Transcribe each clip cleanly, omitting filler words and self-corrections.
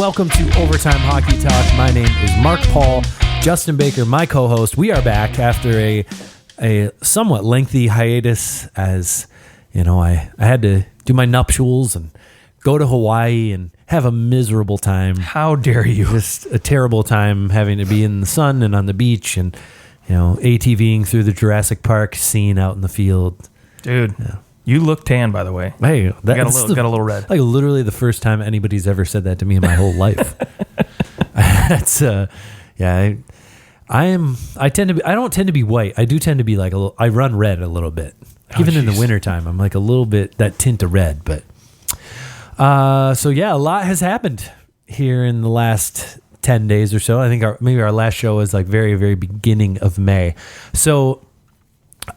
welcome to Overtime Hockey Talk. My name is Mark Paul, Justin Baker, my co-host. We are back after a somewhat lengthy hiatus, as you know, I had to do my nuptials and go to Hawaii and have a miserable time. How dare you? Just a terrible time having to be in the sun and on the beach and, you know, ATVing through the Jurassic Park scene out in the field. Dude, yeah. You look tan, by the way. Hey, got a little red. Like literally the first time anybody's ever said that to me in my whole life. That's yeah. I don't tend to be white. I do tend to be like I run red a little bit. Even in the wintertime, I'm like a little bit that tint of red. But so yeah, a lot has happened here in the last 10 days or so. I think maybe our last show was like very, very beginning of May. So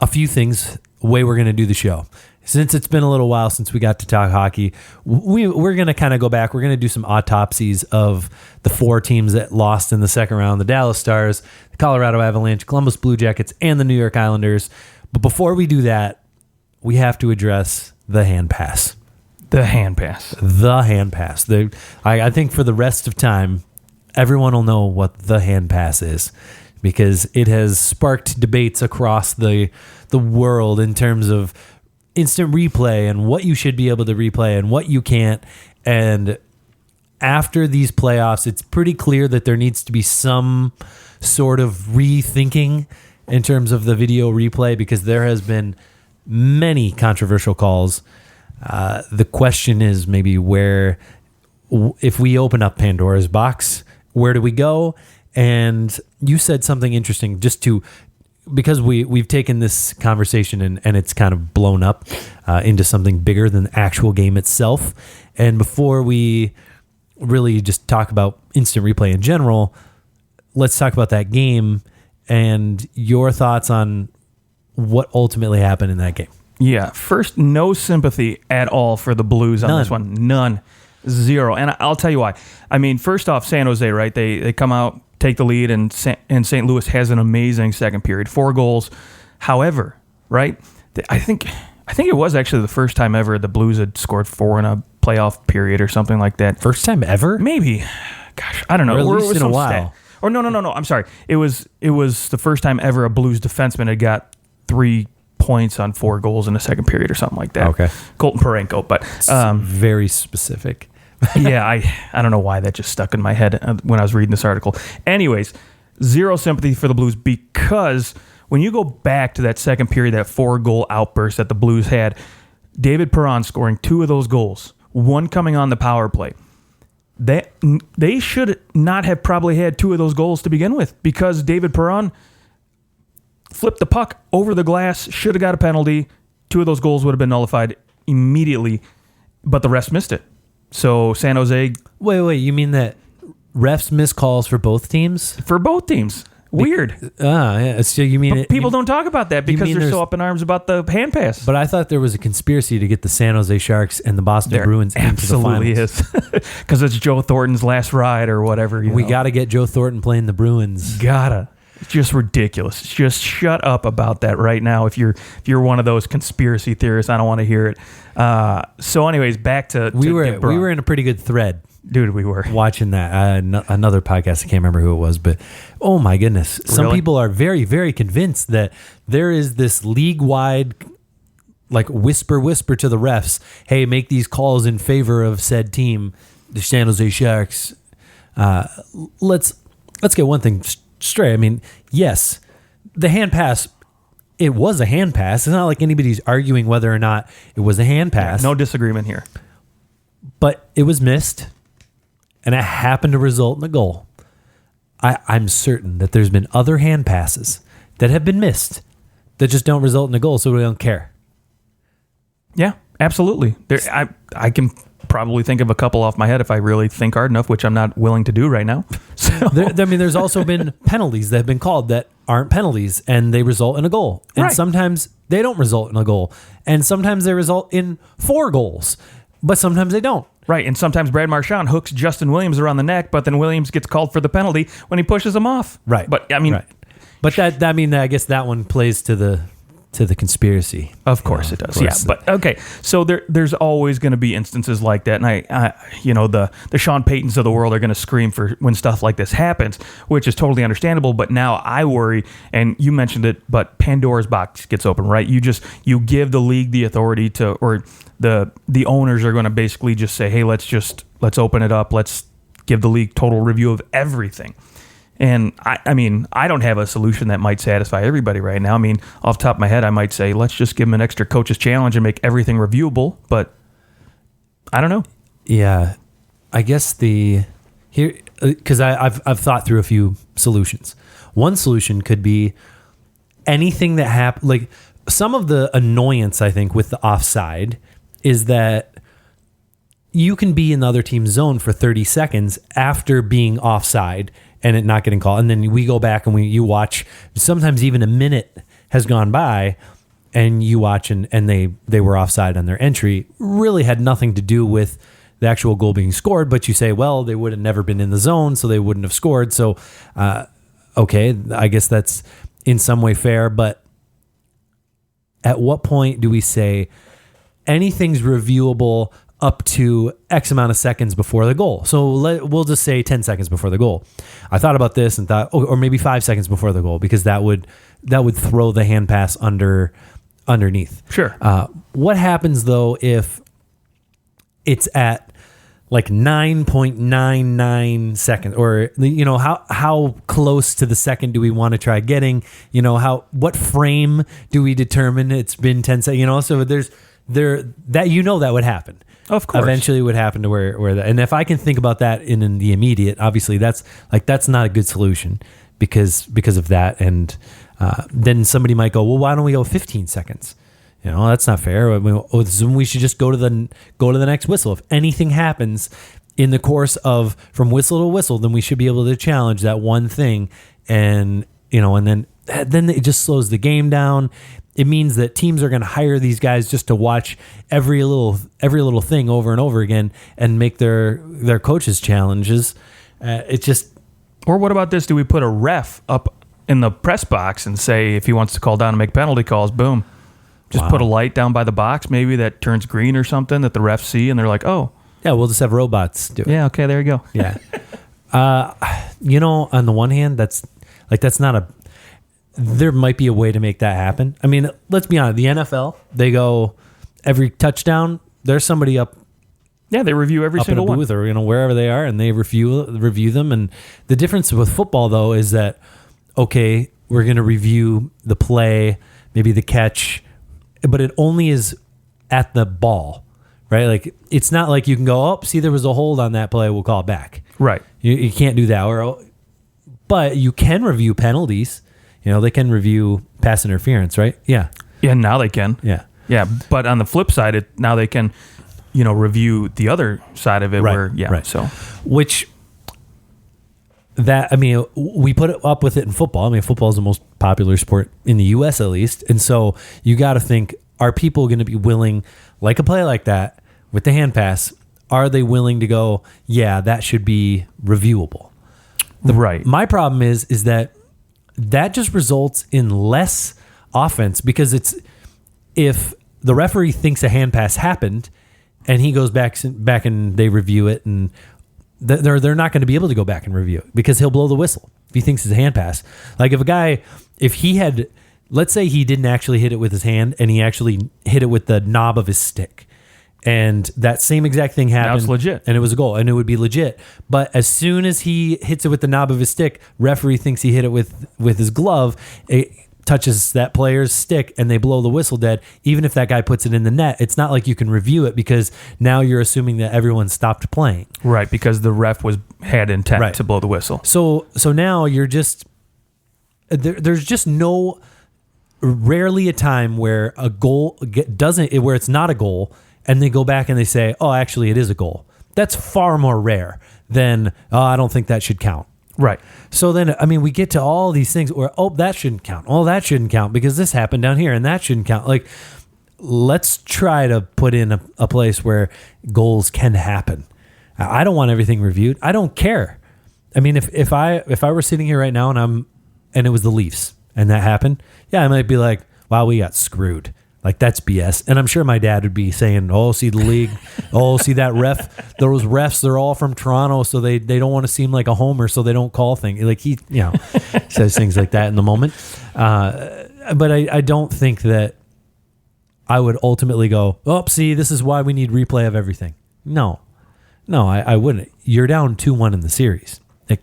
a few things, way we're going to do the show. Since it's been a little while since we got to talk hockey, we're going to kind of go back. We're going to do some autopsies of the four teams that lost in the second round: the Dallas Stars, the Colorado Avalanche, Columbus Blue Jackets, and the New York Islanders. But before we do that, we have to address the hand pass. The hand pass. The hand pass. I think for the rest of time, everyone will know what the hand pass is, because it has sparked debates across the world in terms of instant replay and what you should be able to replay and what you can't. And after these playoffs, it's pretty clear that there needs to be some sort of rethinking in terms of the video replay, because there has been many controversial calls. The question is maybe if we open up Pandora's box, where do we go? And you said something interesting, because we've taken this conversation and it's kind of blown up into something bigger than the actual game itself. And before we really just talk about instant replay in general, let's talk about that game and your thoughts on what ultimately happened in that game. Yeah, first, no sympathy at all for the Blues on this one. None. Zero. And I'll tell you why. I mean, first off, San Jose, right? They come out, take the lead, and St. Louis has an amazing second period. 4 goals. However, right, I think it was actually the first time ever the Blues had scored 4 in a playoff period or something like that. First time ever? Maybe. Gosh, I don't know. Or at least in a while. Or no. I'm sorry. It was the first time ever a Blues defenseman had got 3 points on 4 goals in the second period or something like that. Okay. Colton Parenko, but very specific. Yeah, I don't know why that just stuck in my head when I was reading this article. Anyways, zero sympathy for the Blues, because when you go back to that second period, that 4-goal outburst that the Blues had, David Perron scoring 2 of those goals, 1 coming on the power play. They should not have probably had 2 of those goals to begin with, because David Perron flipped the puck over the glass, should have got a penalty. 2 of those goals would have been nullified immediately, but the rest missed it. So San Jose... Wait, you mean that refs miss calls for both teams? For both teams. Weird. Yeah. So you mean... People don't talk about that because they're so up in arms about the hand pass. But I thought there was a conspiracy to get the San Jose Sharks and the Boston Bruins into the finals. Absolutely is. Because it's Joe Thornton's last ride or whatever. We got to get Joe Thornton playing the Bruins. Gotta. It's just ridiculous. Just shut up about that right now. If you're one of those conspiracy theorists, I don't want to hear it. So, anyways, back to we were in a pretty good thread, dude. We were watching that another podcast. I can't remember who it was, but oh my goodness, some people are very, very convinced that there is this league-wide, like whisper to the refs, hey, make these calls in favor of said team, the San Jose Sharks. Let's get one thing straight. I mean, yes, the hand pass, it was a hand pass. It's not like anybody's arguing whether or not it was a hand pass. No disagreement here. But it was missed, and it happened to result in a goal. I'm certain that there's been other hand passes that have been missed that just don't result in a goal, so we don't care. Yeah, absolutely. I can probably think of a couple off my head if I really think hard enough, which I'm not willing to do right now. So. There's also been penalties that have been called that aren't penalties, and they result in a goal. And sometimes they don't result in a goal. And sometimes they result in 4 goals, but sometimes they don't. Right, and sometimes Brad Marchand hooks Justin Williams around the neck, but then Williams gets called for the penalty when he pushes him off. Right. But, I mean... Right. But I guess that one plays to the to the conspiracy. Of course it does. Of course. Yeah, but okay. So there's always going to be instances like that, and I the Sean Paytons of the world are going to scream for when stuff like this happens, which is totally understandable. But now I worry, and you mentioned it, but Pandora's box gets open, right? You give the league the authority to, or the owners are going to basically just say, hey, let's open it up, let's give the league total review of everything. And I mean, I don't have a solution that might satisfy everybody right now. I mean, off the top of my head, I might say, let's just give them an extra coach's challenge and make everything reviewable. But I don't know. Yeah, I guess because I've thought through a few solutions. One solution could be anything that happened. Like some of the annoyance, I think, with the offside is that you can be in the other team's zone for 30 seconds after being offside and it not getting called. And then we go back and you watch, sometimes even a minute has gone by and you watch and they were offside on their entry. Really had nothing to do with the actual goal being scored, but you say, well, they would have never been in the zone, so they wouldn't have scored. So, okay, I guess that's in some way fair, but at what point do we say anything's reviewable up to X amount of seconds before the goal? So we'll just say 10 seconds before the goal. I thought about this and thought, or maybe 5 seconds before the goal, because that would throw the hand pass underneath. Sure. What happens though if it's at like 9.99 seconds, or how close to the second do we want to try getting? What frame do we determine it's been 10 seconds? So there's that would happen. Of course. Eventually it would happen to where that, and if I can think about that in the immediate, obviously that's not a good solution because of that. And then somebody might go, well, why don't we go 15 seconds? That's not fair. We should just go to the next whistle. If anything happens in the course of from whistle to whistle, then we should be able to challenge that one thing. And, and then it just slows the game down. It means that teams are going to hire these guys just to watch every little thing over and over again and make their coaches challenges. Or what about this? Do we put a ref up in the press box and say if he wants to call down and make penalty calls, boom. Just put a light down by the box, maybe that turns green or something that the refs see, and they're like, "Oh, yeah, we'll just have robots do it." Yeah, okay, there you go. Yeah, on the one hand, that's not a. There might be a way to make that happen. I mean, let's be honest. The NFL, they go every touchdown. There's somebody up. Yeah, they review every single one, or wherever they are, and they review them. And the difference with football, though, is that okay, we're going to review the play, maybe the catch. But it only is at the ball, right? Like it's not like you can go, oh, see, there was a hold on that play, we'll call it back. Right. You can't do that. But you can review penalties. They can review pass interference, right? Yeah. Yeah, now they can. Yeah. Yeah, but on the flip side, now they can, review the other side of it. Right. Right. So, which we put up with it in football. I mean, football is the most popular sport in the U.S. at least. And so you got to think, are people going to be willing, like a play like that with the hand pass, are they willing to go, yeah, that should be reviewable? Right. My problem is that just results in less offense because if the referee thinks a hand pass happened and he goes back and they review it and they're not going to be able to go back and review it because he'll blow the whistle if he thinks it's a hand pass. Like if he had, let's say he didn't actually hit it with his hand and he actually hit it with the knob of his stick, and that same exact thing happened. Now it's legit. And it was a goal and it would be legit. But as soon as he hits it with the knob of his stick, referee thinks he hit it with his glove, it touches that player's stick and they blow the whistle dead. Even if that guy puts it in the net, it's not like you can review it because now you're assuming that everyone stopped playing. Right, because the ref had intent to blow the whistle. So now you're just there's just rarely a time where a goal where it's not a goal and they go back and they say, oh, actually it is a goal. That's far more rare than, oh, I don't think that should count. Right. So then, we get to all these things where, oh, that shouldn't count. Oh, that shouldn't count because this happened down here and that shouldn't count. Like, let's try to put in a place where goals can happen. I don't want everything reviewed. I don't care. I mean, if I were sitting here right now and it was the Leafs and that happened, yeah, I might be like, wow, we got screwed. Like, that's BS. And I'm sure my dad would be saying, oh, see the league. Oh, see that ref. Those refs, they're all from Toronto, so they don't want to seem like a homer, so they don't call things. Like, he, says things like that in the moment. But I don't think that I would ultimately go, oh, see, this is why we need replay of everything. No, I wouldn't. You're down 2-1 in the series. Like,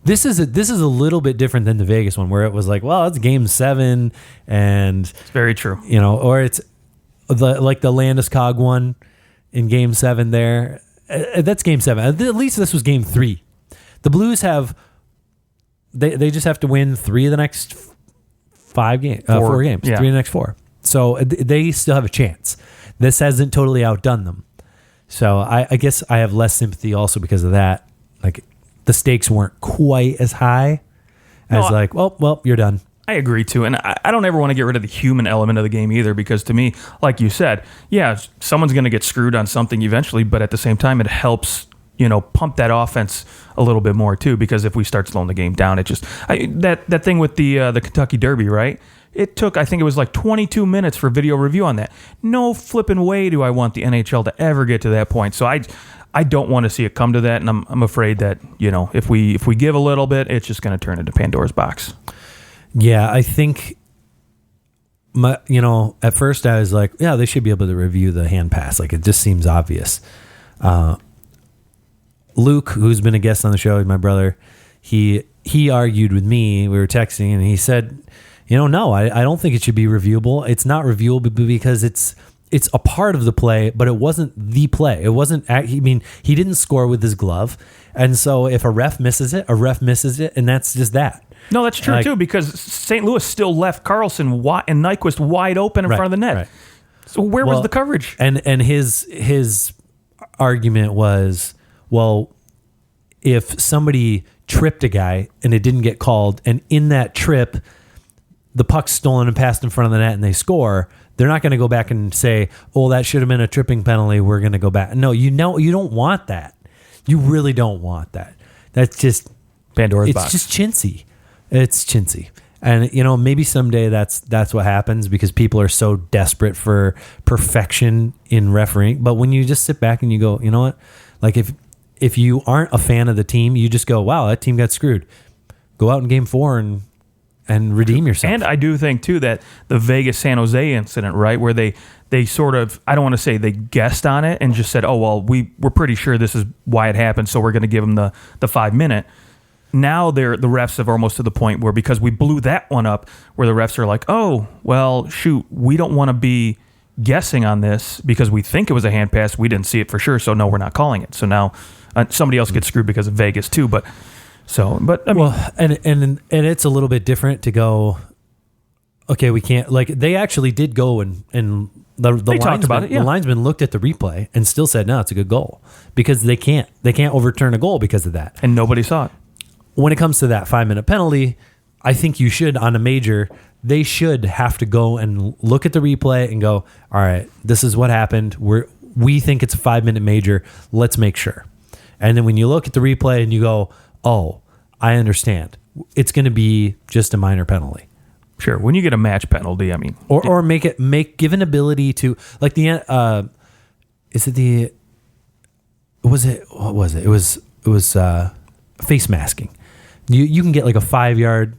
this is a little bit different than the Vegas one, where it was like, well, it's Game 7, and it's very true. Or it's the Landeskog one in Game 7 there. That's Game 7. At least this was Game 3. The Blues have they just have to win 3 of the next 4 games. Yeah. 3 of the next 4. So they still have a chance. This hasn't totally outdone them. So I guess I have less sympathy also because of that. Like, the stakes weren't quite as high as well, you're done. I agree too. And I don't ever want to get rid of the human element of the game either, because to me, like you said, yeah, someone's going to get screwed on something eventually, but at the same time, it helps, pump that offense a little bit more too, because if we start slowing the game down, it just, that thing with the Kentucky Derby, right? It took, I think it was like 22 minutes for video review on that. No flipping way do I want the NHL to ever get to that point. So I don't want to see it come to that, and I'm afraid that, if we give a little bit, it's just going to turn into Pandora's box. Yeah, I think at first I was like, yeah, they should be able to review the hand pass. Like, it just seems obvious. Luke, who's been a guest on the show, my brother, he argued with me. We were texting, and he said, no, I don't think it should be reviewable. It's not reviewable because it's a part of the play, but it wasn't the play. It wasn't. He didn't score with his glove, and so if a ref misses it, and that's just that. No, that's true too, because St. Louis still left Carlson and Nyquist wide open in front of the net. Right. So where was the coverage? And his argument was, well, if somebody tripped a guy and it didn't get called, and in that trip, the puck's stolen and passed in front of the net and they score, they're not going to go back and say, oh, that should have been a tripping penalty, we're going to go back. No, you don't want that. You really don't want that. That's just Pandora's box. It's just chintzy. It's chintzy. And, maybe someday that's what happens because people are so desperate for perfection in refereeing. But when you just sit back and you go, you know what? Like, if you aren't a fan of the team, you just go, wow, that team got screwed. Go out in Game 4 and redeem yourself. And I do think, too, that the Vegas-San Jose incident, right, where they sort of, I don't want to say they guessed on it and just said, oh, well, we're pretty sure this is why it happened, so we're going to give them the 5-minute. Now the refs have almost to the point where, because we blew that one up, where the refs are like, oh, well, shoot, we don't want to be guessing on this because we think it was a hand pass. We didn't see it for sure, so no, we're not calling it. So now somebody else gets screwed because of Vegas too. But I mean, well, and it's a little bit different to go, okay, we can't, like, they actually did go and they talked about it. Yeah. The linesman looked at the replay and still said, no, it's a good goal, because they can't overturn a goal because of that. And nobody saw it. When it comes to that 5-minute penalty, I think you should, on a major, they should have to go and look at the replay and go, all right, this is what happened. We think it's a 5-minute major. Let's make sure. And then when you look at the replay and you go, oh, I understand, it's going to be just a minor penalty. Sure. When you get a match penalty, I mean, or give an ability to, like, what was it? It was face masking. You can get like a 5-yard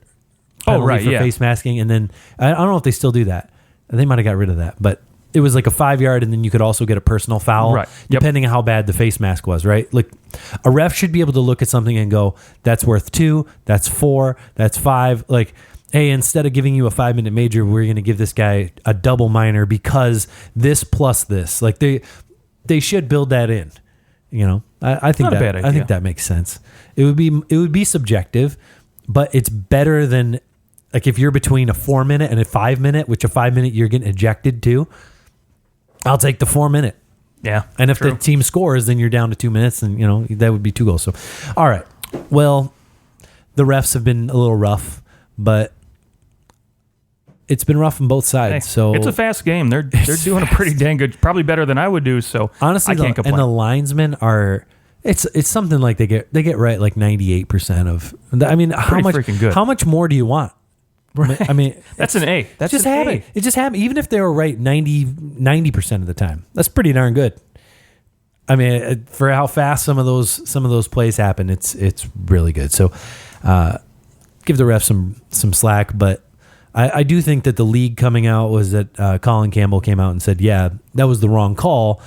penalty for face masking, and then I don't know if they still do that. They might have got rid of that, but it was like a 5-yard, and then you could also get a personal foul, depending on how bad the face mask was, right? Like, a ref should be able to look at something and go, that's worth 2, that's 4, that's 5. Like, hey, instead of giving you a 5-minute major, we're going to give this guy a double minor because this plus this. Like, they should build that in. I think that makes sense. It would be subjective, but it's better than, like, if you're between a 4-minute and a 5-minute, which a 5-minute you're getting ejected to, I'll take the 4-minute. Yeah. And if the team scores, then you're down to 2 minutes, and that would be 2 goals. So, all right. Well, the refs have been a little rough, but it's been rough on both sides. Hey, so it's a fast game. They're doing a pretty dang good, probably better than I would do. So honestly, I can't complain. And the linesmen are. It's something like they get right like 98% of. I mean, how much more do you want? I mean, That's an A. That's just an happened. A. It just happened. Even if they were right 90% of the time, that's pretty darn good. I mean, for how fast some of those plays happen, it's really good. So, give the refs some slack, but I do think that the league coming out was that Colin Campbell came out and said, yeah, that was the wrong call.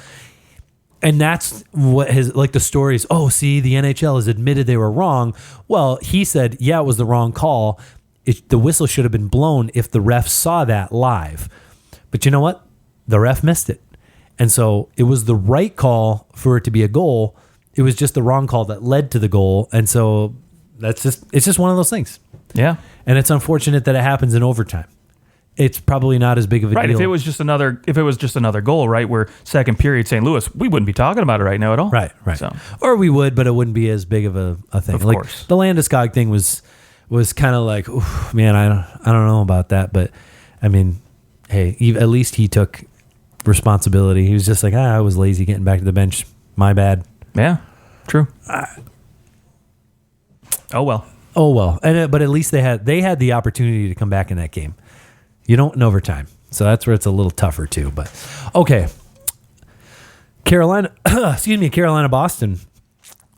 And that's what the stories. Oh, see, the NHL has admitted they were wrong. Well, he said, yeah, it was the wrong call. The whistle should have been blown if the ref saw that live. But you know what? The ref missed it. And so it was the right call for it to be a goal. It was just the wrong call that led to the goal. And so it's just one of those things. Yeah. And it's unfortunate that it happens in overtime. It's probably not as big of a right. deal. If it was just another goal, right, where second period St. Louis, we wouldn't be talking about it right now at all. Right. So. Or we would, but it wouldn't be as big of a thing. Of course. The Landeskog thing was kind of like, oof, man, I don't know about that. But, I mean, hey, at least he took responsibility. He was just like, I was lazy getting back to the bench. My bad. Yeah, true. Oh, well. But at least they had the opportunity to come back in that game. You don't in overtime. So that's where it's a little tougher too. But okay. Carolina, Boston.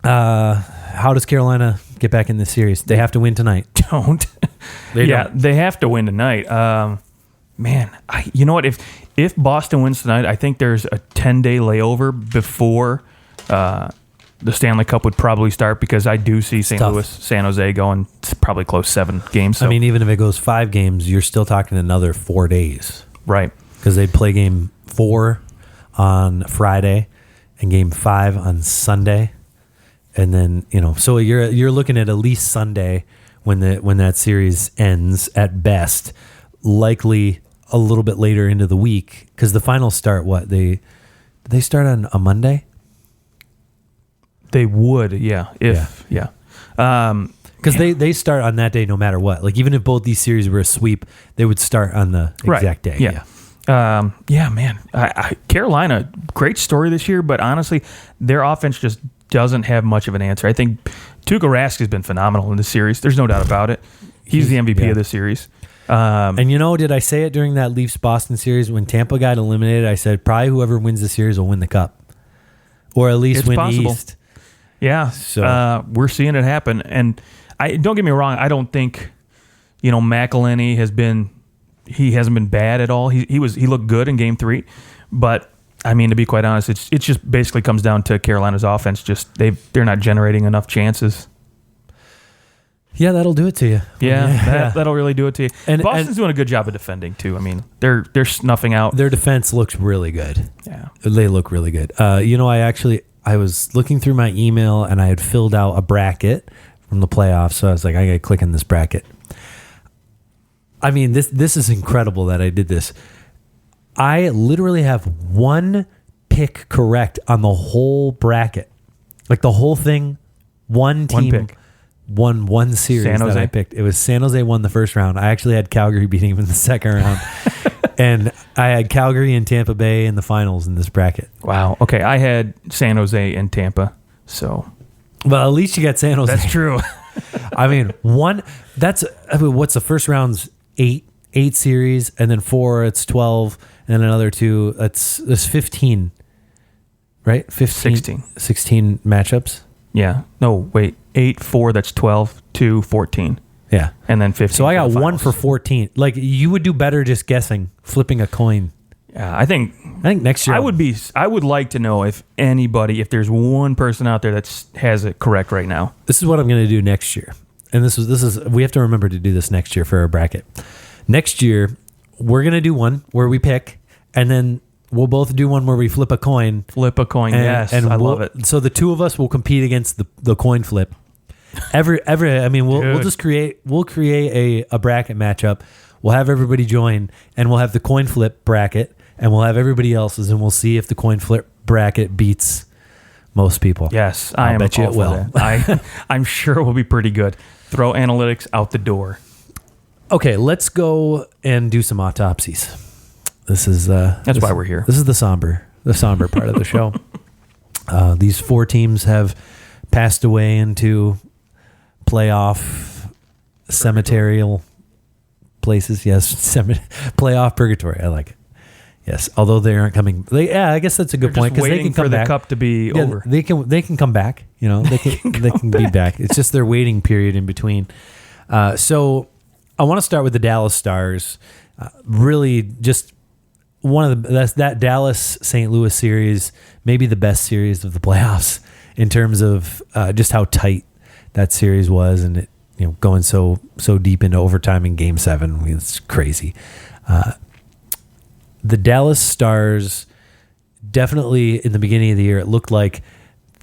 How does Carolina get back in this series? They have to win tonight. Don't. They have to win tonight. Man, you know what? If Boston wins tonight, I think there's a 10-day layover before the Stanley Cup would probably start, because I do see St. Louis, San Jose going probably close 7 games. So. I mean, even if it goes 5 games, you're still talking another 4 days. Right. Because they'd play game 4 on Friday and game 5 on Sunday. And then, so you're looking at least Sunday when that series ends at best, likely a little bit later into the week, because the finals start they start on a Monday? They would, yeah. Because they start on that day no matter what. Like, even if both these series were a sweep, they would start on the exact day. Yeah. Man. Carolina, great story this year, but honestly, their offense just doesn't have much of an answer. I think Tuukka Rask has been phenomenal in this series. There's no doubt about it. He's the MVP of this series. And did I say it during that Leafs-Boston series when Tampa got eliminated? I said probably whoever wins the series will win the Cup, or at least win the East. Yeah, so we're seeing it happen. And don't get me wrong, I don't think McElhinney hasn't been bad at all. He looked good in Game 3, but I mean, to be quite honest, it just basically comes down to Carolina's offense. Just they're not generating enough chances. Yeah, that'll do it to you. Yeah, that'll really do it to you. And Boston's doing a good job of defending too. I mean, they're snuffing out. Their defense looks really good. Yeah, they look really good. I was looking through my email and I had filled out a bracket from the playoffs. So I was like, I got to click on this bracket. I mean, this is incredible that I did this. I literally have 1 pick correct on the whole bracket. Like the whole thing, one team. 1 pick. One series San Jose. that I picked. It was San Jose won the first round. I actually had Calgary beating them in the second round. And I had Calgary and Tampa Bay in the finals in this bracket. Wow. Okay, I had San Jose and Tampa. So, well, at least you got San Jose. That's true. I mean, what's the first round's 8 series, and then 4 it's 12, and then another 2 that's 15. Right? 16 matchups. Yeah. No, wait. 8, 4, that's 12, 2, 14. Yeah. And then 15. So I got 1 for 14. Like, you would do better just guessing, flipping a coin. Yeah, I think next year I would like to know if there's one person out there that has it correct right now. This is what I'm going to do next year. And this is we have to remember to do this next year for our bracket. Next year, we're going to do one where we pick, and then we'll both do one where we flip a coin. Yes. And I love it. So the 2 of us will compete against the coin flip. We'll just create a bracket matchup. We'll have everybody join, and we'll have the coin flip bracket, and we'll have everybody else's, and we'll see if the coin flip bracket beats most people. Yes, I bet you it will. I'm sure it will be pretty good. Throw analytics out the door. Okay, let's go and do some autopsies. That's why we're here. This is the somber part of the show. These 4 teams have passed away into playoff cemeterial places. Yes, playoff purgatory. I like it. Yes, although they aren't coming. I guess that's a good point because they can come for back. the cup to be over. They can come back. You know, they can be back. It's just their waiting period in between. So I want to start with the Dallas Stars. Really, just one of that Dallas St. Louis series, maybe the best series of the playoffs in terms of just how tight that series was, and it, going so deep into overtime in Game 7. It's crazy. The Dallas Stars, definitely in the beginning of the year, it looked like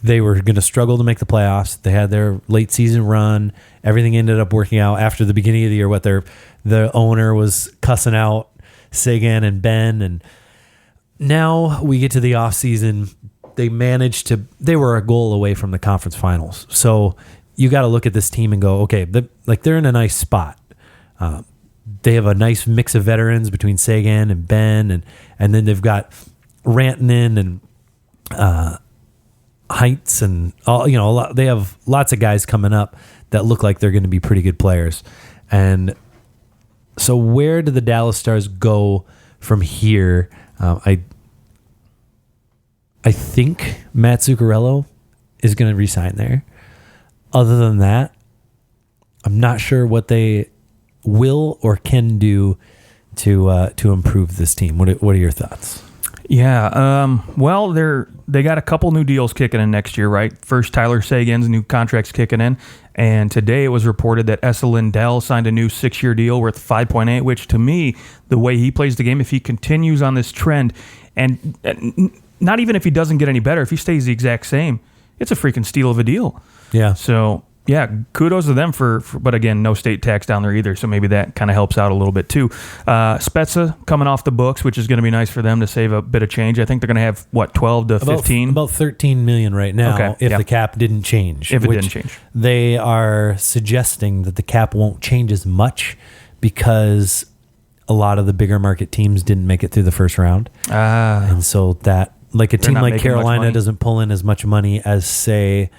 they were going to struggle to make the playoffs. They had their late season run. Everything ended up working out after the beginning of the year. The owner was cussing out Seguin and Ben, and now we get to the off season. They they were a goal away from the conference finals. So you got to look at this team and go, okay, they're in a nice spot. They have a nice mix of veterans between Seguin and Ben, and then they've got Rantanen and Heights and all. They have lots of guys coming up that look like they're going to be pretty good players. And so, where do the Dallas Stars go from here? I think Matt Zuccarello is going to re-sign there. Other than that, I'm not sure what they will or can do to improve this team. What are your thoughts? Yeah, well, they got a couple new deals kicking in next year, right? First, Tyler Seguin's new contract's kicking in, and today it was reported that Esa Lindell signed a new 6-year deal worth $5.8, which to me, the way he plays the game, if he continues on this trend, and not even if he doesn't get any better, if he stays the exact same, it's a freaking steal of a deal. Yeah. So, yeah, kudos to them for but again, no state tax down there either, so maybe that kind of helps out a little bit too. Spezza coming off the books, which is going to be nice for them to save a bit of change. I think they're going to have, 12 to 15? About $13 million right now if the cap didn't change. If it didn't change. They are suggesting that the cap won't change as much because a lot of the bigger market teams didn't make it through the first round. And so that, like a team like Carolina doesn't pull in as much money as, say,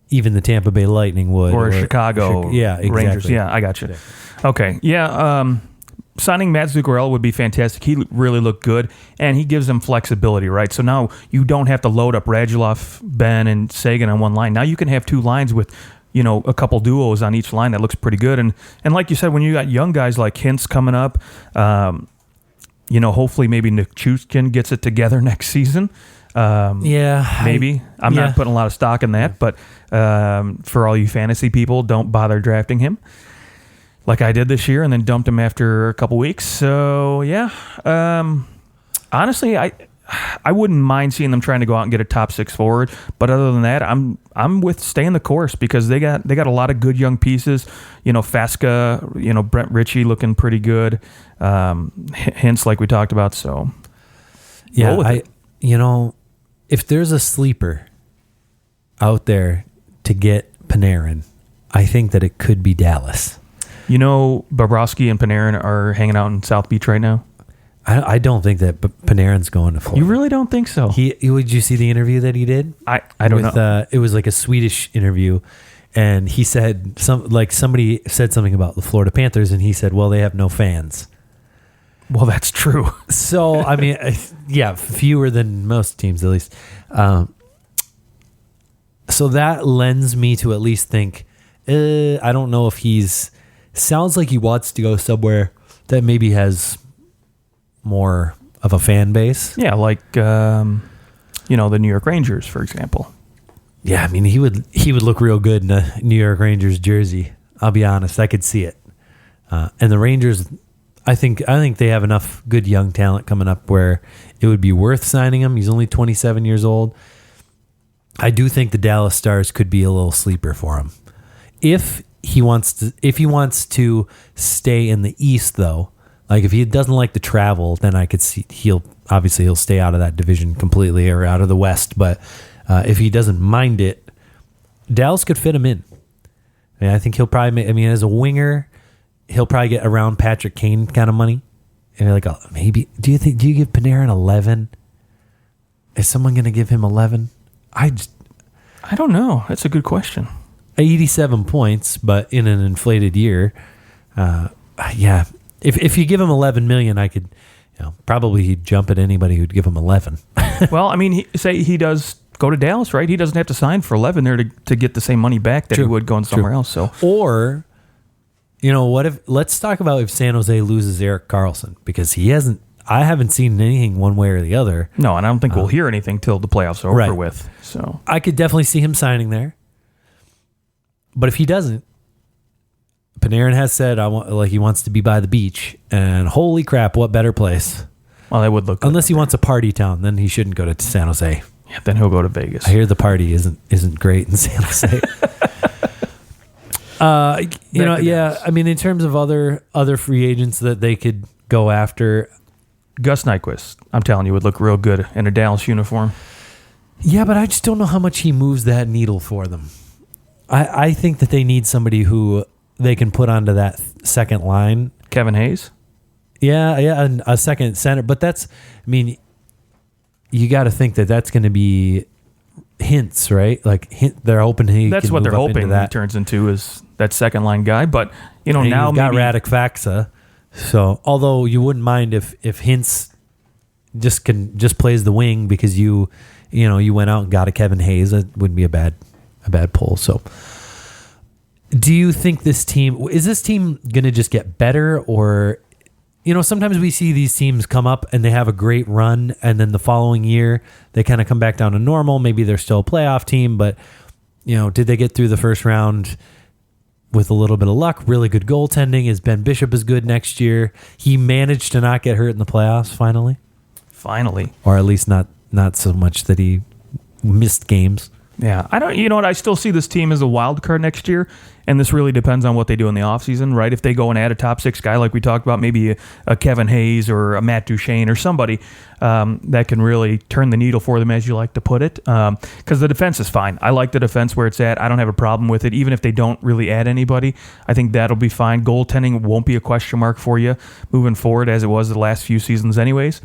even the Tampa Bay Lightning would. Or Chicago Rangers. Yeah, I got you. Okay. Yeah, signing Matt Zuccarello would be fantastic. He really looked good, and he gives them flexibility, right? So now you don't have to load up Radulov, Ben, and Seguin on one line. Now you can have two lines with, a couple duos on each line that looks pretty good. And like you said, when you got young guys like Hintz coming up, hopefully maybe Nick Chuskin gets it together next season. Maybe. I'm not putting a lot of stock in that, but for all you fantasy people, don't bother drafting him like I did this year and then dumped him after a couple weeks. So, yeah. Honestly, I wouldn't mind seeing them trying to go out and get a top 6 forward, but other than that, I'm with staying the course because they got a lot of good young pieces. Fasca, Brent Ritchie looking pretty good. Hintz like we talked about, so yeah, if there's a sleeper out there to get Panarin, I think that it could be Dallas. Bobrovsky and Panarin are hanging out in South Beach right now. I don't think that Panarin's going to Florida. You really don't think so? Would you see the interview that he did? I don't know. It was like a Swedish interview, and he said somebody said something about the Florida Panthers, and he said, "Well, they have no fans." Well, that's true. So, I mean, yeah, fewer than most teams, at least. So that lends me to at least think, I don't know if sounds like he wants to go somewhere that maybe has more of a fan base. Yeah, like, the New York Rangers, for example. Yeah, I mean, he would look real good in a New York Rangers jersey. I'll be honest, I could see it. And the Rangers, I think they have enough good young talent coming up where it would be worth signing him. He's only 27 years old. I do think the Dallas Stars could be a little sleeper for him. If he wants to stay in the East, though, like if he doesn't like to travel, then I could see he'll stay out of that division completely or out of the West. But if he doesn't mind it, Dallas could fit him in. I think he'll probably as a winger, he'll probably get around Patrick Kane kind of money. And like, maybe, do you give Panarin 11? Is someone going to give him 11? I don't know. That's a good question. 87 points, but in an inflated year. Yeah. if you give him $11 million, I could, probably he'd jump at anybody who'd give him 11. Well, I mean, say he does go to Dallas, right? He doesn't have to sign for 11 there to get the same money back that he would going somewhere else. So, or, let's talk about if San Jose loses Erik Karlsson, because I haven't seen anything one way or the other. No, and I don't think we'll hear anything till the playoffs are over with. So I could definitely see him signing there. But if he doesn't, Panarin has said he wants to be by the beach, and holy crap, what better place? Well, that would look good. Unless he wants a party town, then he shouldn't go to San Jose. Yeah, then he'll go to Vegas. I hear the party isn't great in San Jose. I mean, in terms of other free agents that they could go after, Gus Nyquist, I'm telling you, would look real good in a Dallas uniform. Yeah, but I just don't know how much he moves that needle for them. I think that they need somebody who they can put onto that second line. Kevin Hayes? Yeah, and a second center. But you got to think that that's going to be Hintz, right? They're hoping he. That's can what move they're up hoping into that. He turns into is that second line guy. But now you've got maybe Radek Faksa. So although you wouldn't mind if Hintz just plays the wing because you went out and got a Kevin Hayes, that wouldn't be a bad pull. So do you think this team going to just get better, or sometimes we see these teams come up and they have a great run, and then the following year they kind of come back down to normal. Maybe they're still a playoff team, but did they get through the first round with a little bit of luck? Really good goaltending. Is Ben Bishop as good next year? He managed to not get hurt in the playoffs finally, or at least not so much that he missed games. Yeah, I don't. You know what? I still see this team as a wild card next year, and this really depends on what they do in the offseason, right? If they go and add a top six guy like we talked about, maybe a Kevin Hayes or a Matt Duchene or somebody that can really turn the needle for them, as you like to put it. Because the defense is fine. I like the defense where it's at. I don't have a problem with it, even if they don't really add anybody. I think that'll be fine. Goaltending won't be a question mark for you moving forward, as it was the last few seasons, anyways.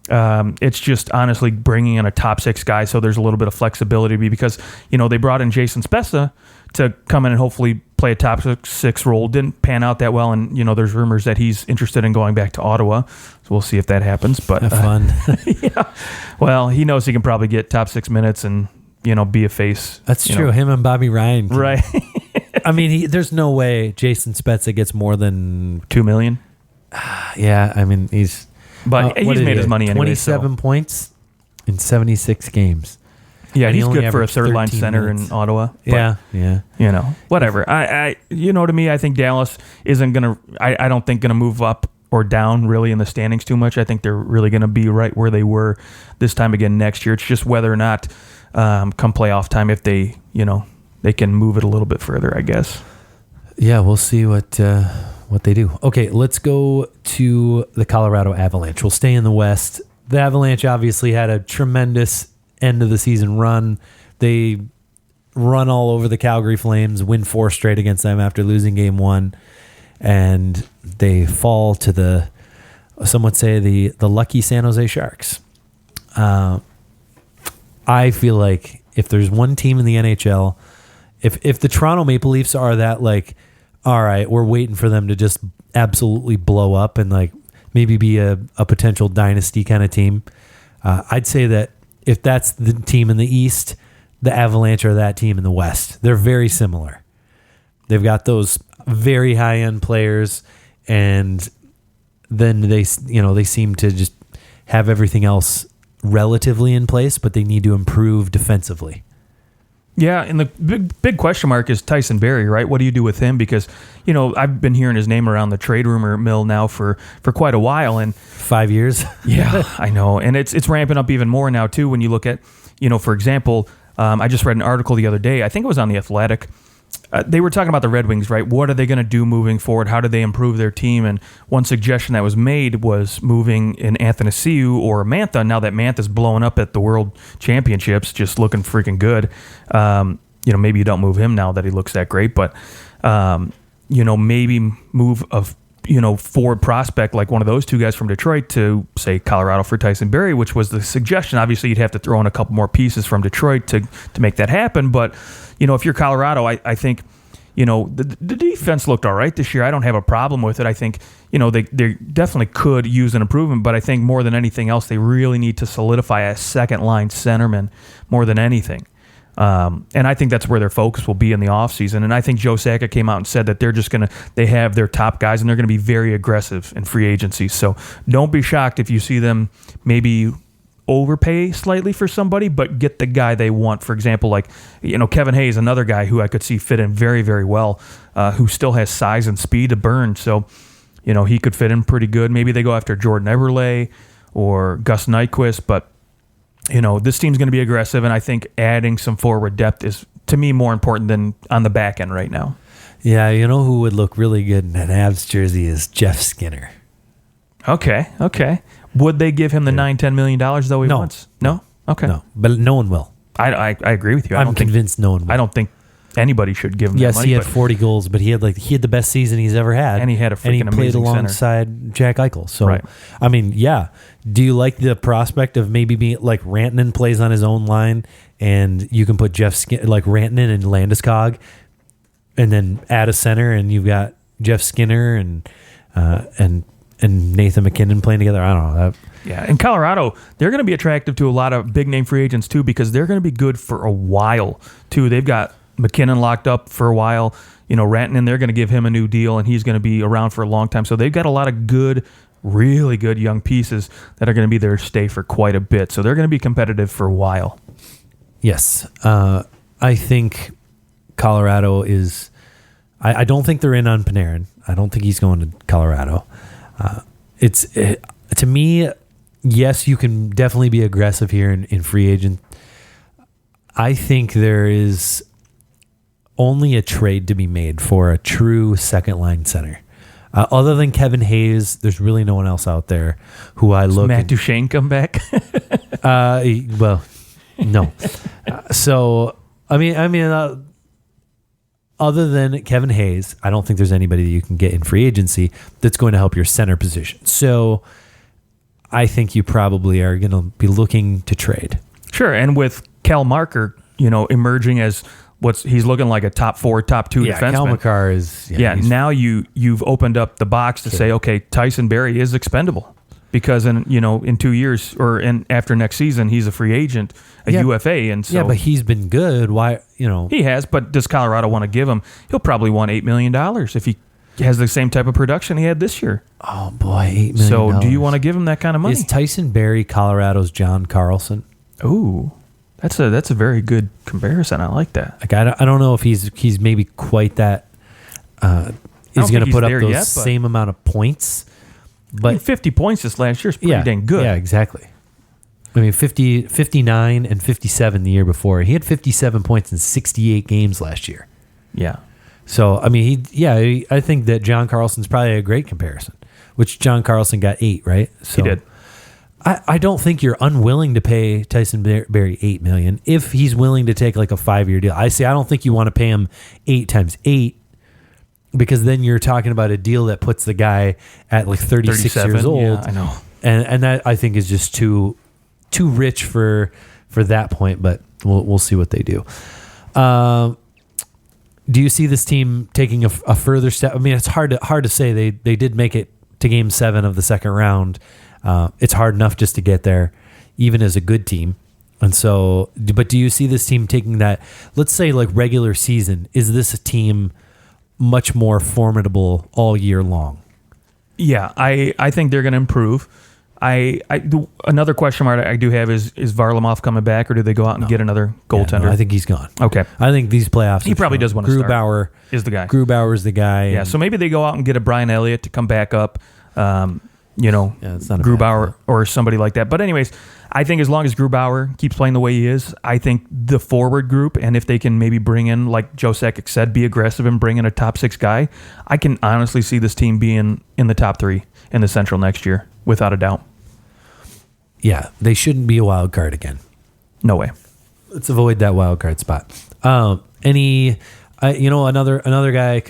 It's just honestly bringing in a top six guy, so there's a little bit of flexibility because they brought in Jason Spezza to come in and hopefully play a top six role. Didn't pan out that well, and there's rumors that he's interested in going back to Ottawa, so we'll see if that happens. But have fun. Yeah, well, he knows he can probably get top 6 minutes and be a face. That's true. Him and Bobby Ryan, right? I mean, there's no way Jason Spezza gets more than $2 million. Yeah, I mean he's. But he's made his money anyway. 27 points in 76 games. Yeah, he's good for a third-line center in Ottawa. But, yeah. Whatever. To me, I think Dallas isn't going to, I don't think going to move up or down really in the standings too much. I think they're really going to be right where they were this time again next year. It's just whether or not come playoff time, if they, they can move it a little bit further, I guess. Yeah, we'll see what they do. Okay, let's go to the Colorado Avalanche. We'll stay in the West. The Avalanche obviously had a tremendous end of the season run. They run all over the Calgary Flames, win 4 straight against them after losing game 1, and they fall to some would say the lucky San Jose Sharks. I feel like if there's one team in the NHL, if the Toronto Maple Leafs are that all right, we're waiting for them to just absolutely blow up and maybe be a potential dynasty kind of team. I'd say that if that's the team in the East, the Avalanche are that team in the West. They're very similar. They've got those very high-end players, and then they seem to just have everything else relatively in place, but they need to improve defensively. Yeah, and the big question mark is Tyson Barrie, right? What do you do with him? Because, I've been hearing his name around the trade rumor mill now for quite a while. And 5 years? Yeah, I know. And it's ramping up even more now, too, when you look at, for example, I just read an article the other day. I think it was on The Athletic. They were talking about the Red Wings, right? What are they going to do moving forward? How do they improve their team? And one suggestion that was made was moving in Athanasiou or Mantha. Now that Mantha's blowing up at the World Championships, just looking freaking good. Maybe you don't move him now that he looks that great, but maybe move a forward prospect like one of those two guys from Detroit to, say, Colorado for Tyson Barrie, which was the suggestion. Obviously, you'd have to throw in a couple more pieces from Detroit to make that happen. But, if you're Colorado, I think, The defense looked all right this year. I don't have a problem with it. I think, they definitely could use an improvement, but I think more than anything else, they really need to solidify a second-line centerman more than anything. And I think that's where their focus will be in the offseason. And I think Joe Sakic came out and said that they have their top guys and they're going to be very aggressive in free agency. So don't be shocked if you see them maybe overpay slightly for somebody, but get the guy they want. For example, like, Kevin Hayes, another guy who I could see fit in very, very well, who still has size and speed to burn. So, he could fit in pretty good. Maybe they go after Jordan Eberle or Gus Nyquist, but this team's going to be aggressive, and I think adding some forward depth is, to me, more important than on the back end right now. Yeah, who would look really good in an Avs jersey is Jeff Skinner. Okay. Would they give him the $9-10 million though he wants? No? Okay. No, but no one will. I agree with you. I'm convinced no one will. I don't think anybody should give him that money. Yes, he had 40 goals, but he had the best season he's ever had. And he had a freaking amazing center. And he played alongside Jack Eichel. So, right. I mean, yeah. Do you like the prospect of maybe being like Rantanen plays on his own line and you can put Rantanen and Landeskog and then add a center and you've got Jeff Skinner and Nathan McKinnon playing together? I don't know. Yeah, in Colorado, they're going to be attractive to a lot of big-name free agents, too, because they're going to be good for a while, too. They've got McKinnon locked up for a while. Rantanen, they're going to give him a new deal, and he's going to be around for a long time. So they've got a lot of good, really good young pieces that are going to be there to stay for quite a bit. So they're going to be competitive for a while. Yes. I think Colorado is... I don't think they're in on Panarin. I don't think he's going to Colorado. To me, yes, you can definitely be aggressive here in free agent. I think there is only a trade to be made for a true second line center. Other than Kevin Hayes, there's really no one else out there who I look. Matt Duchene come back? Well, no. So I mean, other than Kevin Hayes, I don't think there's anybody that you can get in free agency that's going to help your center position. So I think you probably are going to be looking to trade. Sure, and with Cal Marker, emerging as he's looking like a top 4, top 2 defenseman. Cal Makar is. Now you've opened up the box to say, okay, Tyson Barrie is expendable because in 2 years or after next season he's a free agent, UFA, and so but he's been good. Why he has? But does Colorado want to give him? He'll probably want $8 million if he has the same type of production he had this year. Oh boy, $8 million. So do you want to give him that kind of money? Is Tyson Barrie Colorado's John Carlson? Ooh. That's a very good comparison. I like that. Like I don't know if he's maybe quite that. He's going to put up those same amount of points, but 50 points this last year is pretty dang good. Yeah, exactly. I mean, 59 and 57 the year before. He had 57 points in 68 games last year. Yeah. So I mean, I think that John Carlson's probably a great comparison. Which John Carlson got 8, right? So he did. I don't think you're unwilling to pay Tyson Barrie $8 million if he's willing to take like a 5-year deal. I don't think you want to pay him 8 times 8 because then you're talking about a deal that puts the guy at like 36 years old. Yeah, I know. And that I think is just too rich for that point. But we'll see what they do. Do you see this team taking a further step? I mean, it's hard to say. They did make it to Game 7 of the second round. It's hard enough just to get there, even as a good team. And so, but do you see this team taking that, let's say like regular season, is this a team much more formidable all year long? Yeah, I think they're going to improve. Another question mark I do have is Varlamov coming back, or do they go out and get another goaltender? I think he's gone. Okay. I think these playoffs. He probably does want to start. Grubauer is the guy. Grubauer's the guy. Yeah, so maybe they go out and get a Brian Elliott to come back up. It's not Grubauer or somebody like that. But anyways, I think as long as Grubauer keeps playing the way he is, I think the forward group, and if they can maybe bring in, like Joe Sakic said, be aggressive and bring in a top 6 guy, I can honestly see this team being in the top 3 in the Central next year, without a doubt. Yeah, they shouldn't be a wild card again. No way. Let's avoid that wild card spot. Another guy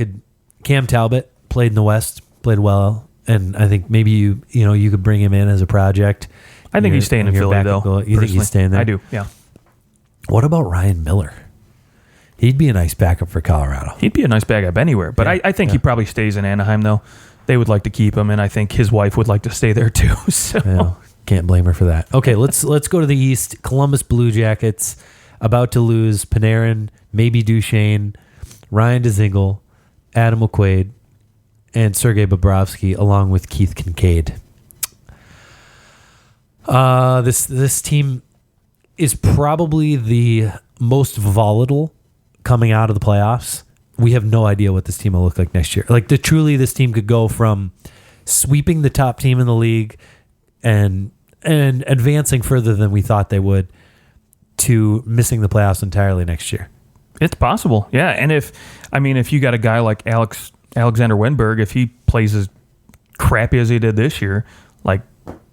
Cam Talbot played in the West, played well. And I think maybe you could bring him in as a project. I think he's staying in Philly, though. You think he's staying there? I do, yeah. What about Ryan Miller? He'd be a nice backup for Colorado. He'd be a nice backup anywhere, but I think he probably stays in Anaheim, though. They would like to keep him, and I think his wife would like to stay there, too. So Yeah, can't blame her for that. Okay, let's go to the East. Columbus Blue Jackets about to lose Panarin, maybe Duchesne, Ryan Dzingel, Adam McQuaid, and Sergei Bobrovsky, along with Keith Kincaid. This team is probably the most volatile coming out of the playoffs. We have no idea what this team will look like next year. Like, truly, this team could go from sweeping the top team in the league and advancing further than we thought they would to missing the playoffs entirely next year. it's possible, yeah. And if you got a guy like Alexander Wenberg, if he plays as crappy as he did this year, like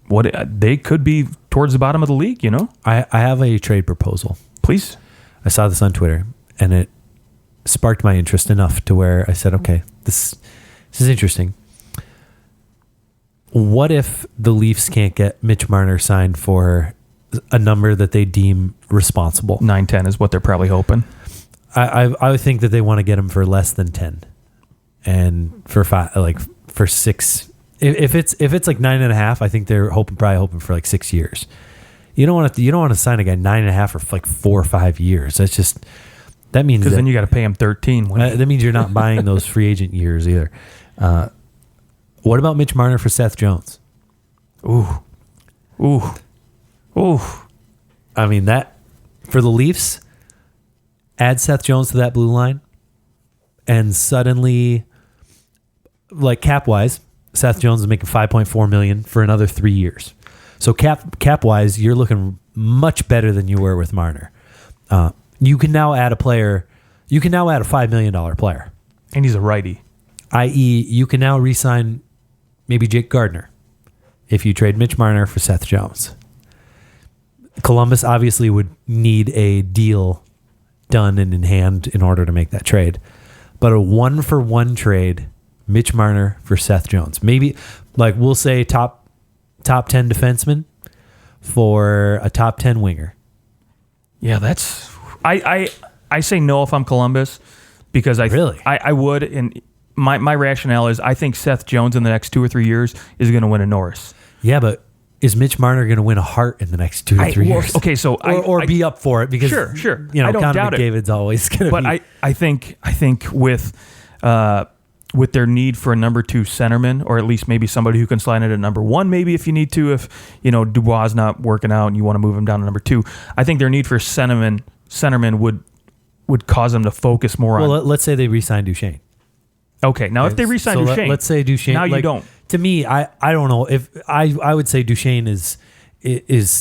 what they could be towards the bottom of the league, you know? I have a trade proposal. Please. I saw this on Twitter, and it sparked my interest enough to where I said, okay, this is interesting. What if the Leafs can't get Mitch Marner signed for a number that they deem responsible? 9-10 is what they're probably hoping. I would think that they want to get him for less than 10, and for for 6. If it's like 9.5, I think they're probably hoping for like 6 years. You don't want to sign a guy 9.5 for like 4 or 5 years. That means because then you got to pay him 13. That means you're not buying those free agent years either. What about Mitch Marner for Seth Jones? Ooh. I mean, that for the Leafs, add Seth Jones to that blue line, and suddenly, like cap wise, Seth Jones is making $5.4 million for another 3 years. So cap wise, you're looking much better than you were with Marner. You can now add a player. You can now add a $5 million player, and he's a righty. I.e., you can now re-sign maybe Jake Gardner if you trade Mitch Marner for Seth Jones. Columbus obviously would need a deal done and in hand in order to make that trade. But a 1-for-1 trade, Mitch Marner for Seth Jones. Maybe, like, we'll say top 10 defenseman for a top 10 winger. Yeah, that's... I say no if I'm Columbus, because I would, and my rationale is I think Seth Jones in the next 2 or 3 years is going to win a Norris. Yeah, but is Mitch Marner going to win a Hart in the next 2 to 3 years? Okay, so or be up for it because sure. You know, I don't Connor doubt McDavid's always going to be. But I think with their need for a number 2 centerman, or at least maybe somebody who can slide into number 1, maybe if you need to, if Dubois is not working out and you want to move him down to number 2, I think their need for centerman would cause them to focus more on. Well, let's say they re-sign Duchesne. Okay, now if they re-sign Duchesne, let's say Duchesne. Now you don't. To me, I don't know if I would say Duchesne is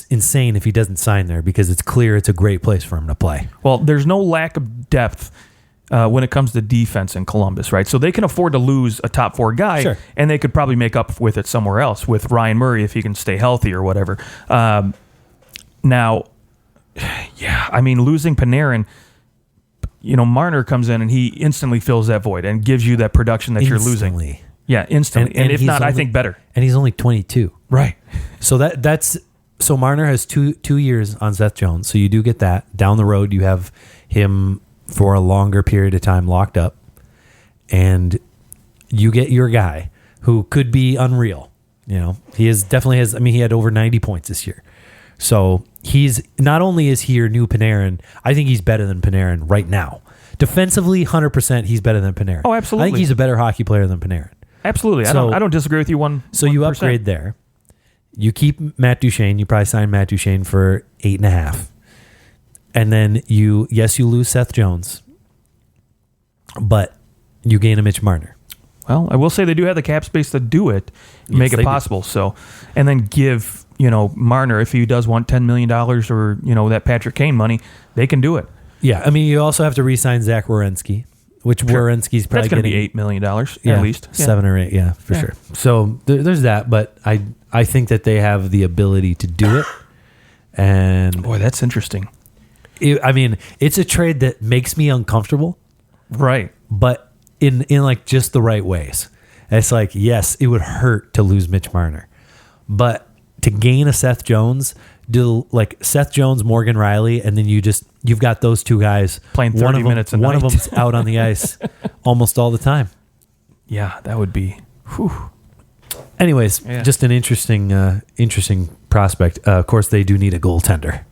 insane if he doesn't sign there, because it's clear it's a great place for him to play. Well, there's no lack of depth when it comes to defense in Columbus, right? So they can afford to lose a top 4 guy, sure, and they could probably make up with it somewhere else with Ryan Murray if he can stay healthy or whatever. Now, yeah, I mean, losing Panarin, Marner comes in and he instantly fills that void and gives you that production that you're losing. Yeah, instantly. And if not, I think better. And he's only 22. Right. So so Marner has two years on Seth Jones. So you do get that. Down the road, you have him for a longer period of time locked up. And you get your guy who could be unreal. He had over 90 points this year. So he's not only is he your new Panarin, I think he's better than Panarin right now. Defensively, 100% he's better than Panarin. Oh, absolutely. I think he's a better hockey player than Panarin. Absolutely. I don't disagree with you 1%. So you upgrade there. You keep Matt Duchesne. You probably sign Matt Duchesne for 8.5. And then you lose Seth Jones, but you gain a Mitch Marner. Well, I will say they do have the cap space to do it, make it possible. So, and then give Marner, if he does want $10 million or that Patrick Kane money, they can do it. Yeah, I mean, you also have to re-sign Zach Werenski, which Werenski's probably going to be $8 million at least. 7 or 8, yeah, for sure. So there's that, but I think that they have the ability to do it. And boy, that's interesting. It's a trade that makes me uncomfortable, right? But in like just the right ways. It's like, yes, it would hurt to lose Mitch Marner, but to gain a Seth Jones do like Seth Jones, Morgan Riley, and then you've got those two guys playing 30 minutes a night. One of them's out on the ice almost all the time. Yeah, that would be. Whew. Anyways, just an interesting prospect. Of course, they do need a goaltender.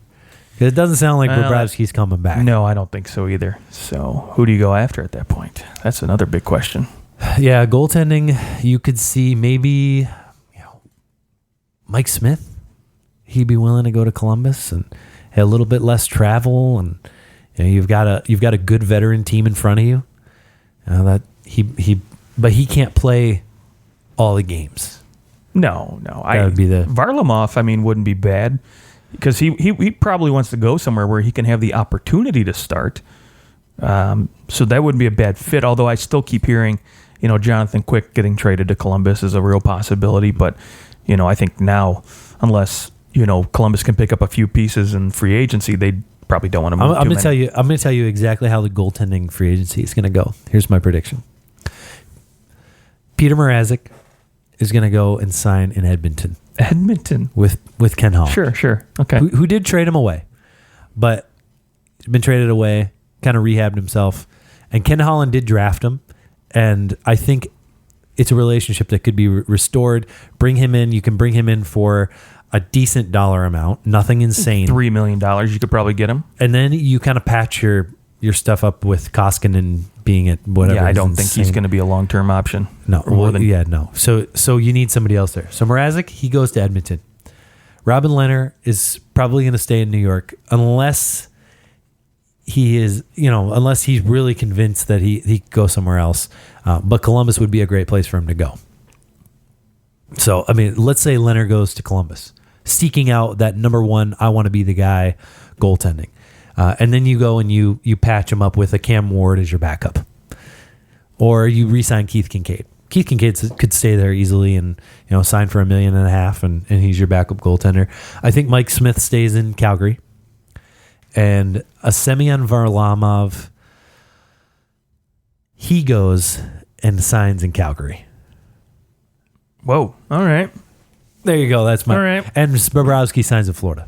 It doesn't sound like Bobrovsky's coming back. No, I don't think so either. So who do you go after at that point? That's another big question. Yeah, goaltending, you could see maybe Mike Smith. He'd be willing to go to Columbus and have a little bit less travel, and you've got a good veteran team in front of you. But he can't play all the games. No. That would be Varlamov, wouldn't be bad. Because he probably wants to go somewhere where he can have the opportunity to start. So that wouldn't be a bad fit, although I still keep hearing, Jonathan Quick getting traded to Columbus is a real possibility. But, I think now, unless, Columbus can pick up a few pieces in free agency, they probably don't want to move I'm going to tell you exactly how the goaltending free agency is going to go. Here's my prediction. Peter Mrazek is going to go and sign in Edmonton. With Ken Holland. Sure. Okay. Who did trade him away, but he's been traded away, kind of rehabbed himself, and Ken Holland did draft him, and I think it's a relationship that could be restored. Bring him in. You can bring him in for a decent dollar amount, nothing insane. $3 million, you could probably get him, and then you kind of patch your stuff up with Koskinen being at whatever. Yeah, I don't think he's going to be a long-term option. No. No. So you need somebody else there. So Mrazek, he goes to Edmonton. Robin Lehner is probably going to stay in New York unless he's really convinced that he could go somewhere else. But Columbus would be a great place for him to go. So, let's say Lehner goes to Columbus, seeking out that number one, I want to be the guy goaltending. And then you go and you patch him up with a Cam Ward as your backup. Or you re-sign Keith Kincaid. Keith Kincaid could stay there easily and sign for $1.5 million and he's your backup goaltender. I think Mike Smith stays in Calgary. And a Semyon Varlamov, he goes and signs in Calgary. Whoa. All right. There you go. That's my... All right. And Bobrovsky signs in Florida.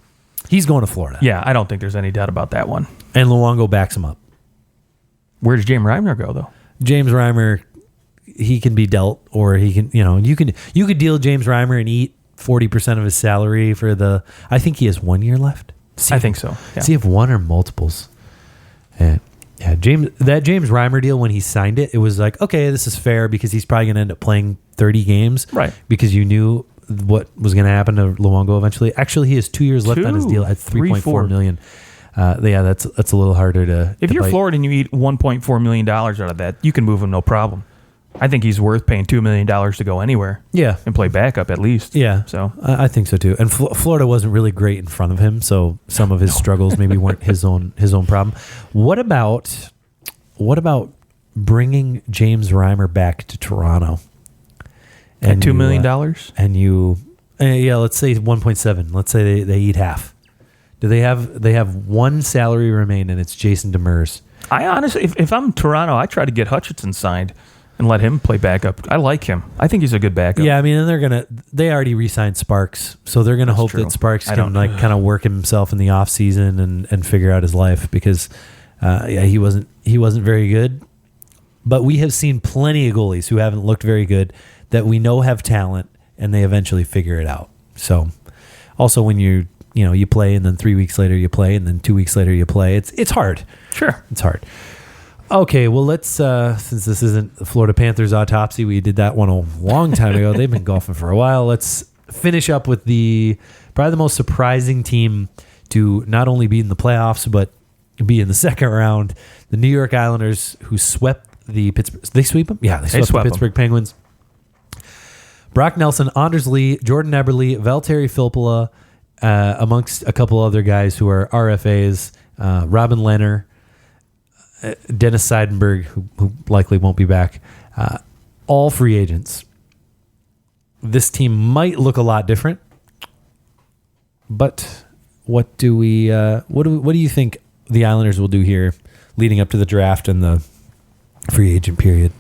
He's going to Florida. Yeah, I don't think there's any doubt about that one. And Luongo backs him up. Where does James Reimer go, though? James Reimer, he can be dealt, or he can, you could deal James Reimer and eat 40% of his salary for the... I think he has 1 year left. I think so. Yeah. Does he have one or multiples? Yeah, James Reimer deal, when he signed it, it was like, okay, this is fair because he's probably going to end up playing 30 games. Right. Because you knew what was going to happen to Luongo eventually. Actually, he has 2 years left on his deal at $3.4 million. Yeah, that's a little harder to... If you're Florida and you eat $1.4 million out of that, you can move him no problem. I think he's worth paying $2 million to go anywhere. Yeah. And play backup at least. Yeah. So I think so too. And Florida wasn't really great in front of him, so some of his struggles maybe weren't his own problem. What about bringing James Reimer back to Toronto? At $2 million? And you... let's say 1.7. Let's say they eat half. Do they have one salary remain, and it's Jason Demers? I honestly, if I'm Toronto, I try to get Hutchinson signed and let him play backup. I like him. I think he's a good backup. Yeah, and they already re-signed Sparks, so they're gonna hope that Sparks can kind of work himself in the off season and figure out his life because he wasn't very good. But we have seen plenty of goalies who haven't looked very good that we know have talent, and they eventually figure it out. So also when you play and then 3 weeks later you play and then 2 weeks later you play, it's hard. Sure. It's hard. Okay, well, let's, since this isn't the Florida Panthers autopsy, we did that one a long time ago. They've been golfing for a while. Let's finish up with probably the most surprising team to not only be in the playoffs, but be in the second round. The New York Islanders, who swept the Pittsburgh... They sweep them? Yeah, they swept the Pittsburgh Penguins. Brock Nelson, Anders Lee, Jordan Eberle, Valtteri Filppula, amongst a couple other guys who are RFAs, Robin Lehner, Dennis Seidenberg, who likely won't be back, all free agents. This team might look a lot different, but what do you think the Islanders will do here leading up to the draft and the free agent period?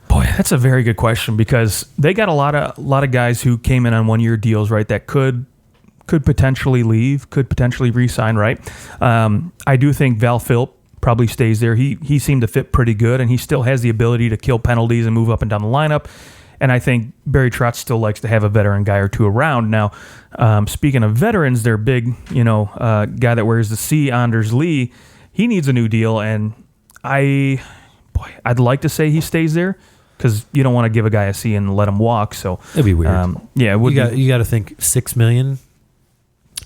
Boy, that's a very good question because they got a lot of guys who came in on 1 year deals, right? That could could potentially leave, could potentially re-sign, right? I do think Val Philp probably stays there. He seemed to fit pretty good, and he still has the ability to kill penalties and move up and down the lineup. And I think Barry Trotz still likes to have a veteran guy or two around. Now, speaking of veterans, their big, guy that wears the C, Anders Lee, he needs a new deal, and I'd like to say he stays there because you don't want to give a guy a C and let him walk. So it'd be weird. It would. You got to think $6 million.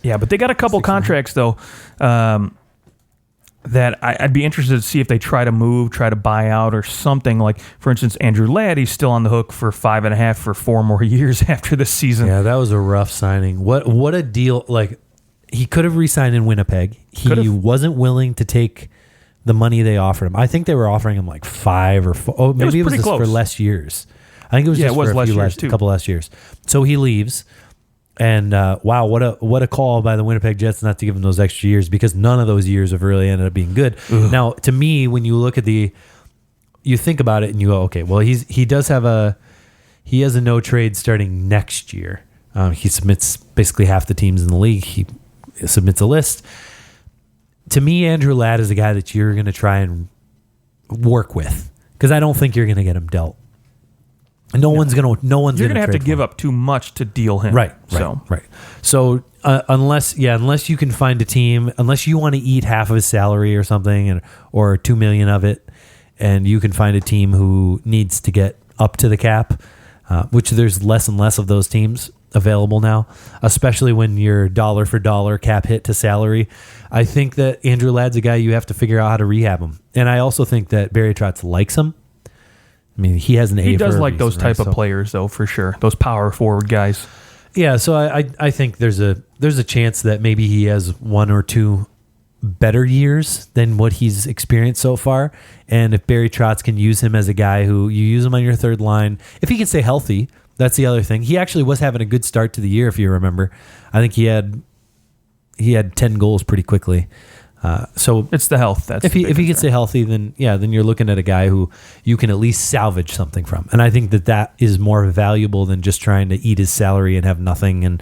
Yeah, but they got a couple contracts though. That I'd be interested to see if they try to move, try to buy out or something. Like, for instance, Andrew Ladd, he's still on the hook for 5.5 for 4 more years after this season. Yeah, that was a rough signing. What a deal. Like, he could have re-signed in Winnipeg. He wasn't willing to take the money they offered him. I think they were offering him like 5 or 4. Oh, maybe it was just for less years. I think it was just for a couple less years. So he leaves. And wow, what a call by the Winnipeg Jets not to give him those extra years, because none of those years have really ended up being good. Ugh. Now, to me, when you look at you think about it and you go, okay, well, he has a no trade starting next year. He submits basically half the teams in the league. He submits a list. To me, Andrew Ladd is a guy that you're going to try and work with, because I don't think you're going to get him dealt. No one's going to. You're going to have to give up too much to deal him. Right. So unless you can find a team, unless you want to eat half of his salary or something, or $2 million of it, and you can find a team who needs to get up to the cap, which there's less and less of those teams available now, especially when you're dollar for dollar cap hit to salary. I think that Andrew Ladd's a guy you have to figure out how to rehab him, and I also think that Barry Trotz likes him. I mean, he has an A. He does like those type of players, though, for sure. Those power forward guys. Yeah, so I think there's a chance that maybe he has 1 or 2 better years than what he's experienced so far. And if Barry Trotz can use him as a guy who you use him on your third line, if he can stay healthy, that's the other thing. He actually was having a good start to the year, if you remember. I think he had 10 goals pretty quickly. So it's the health. That's if he can stay healthy, then you're looking at a guy who you can at least salvage something from. And I think that is more valuable than just trying to eat his salary and have nothing,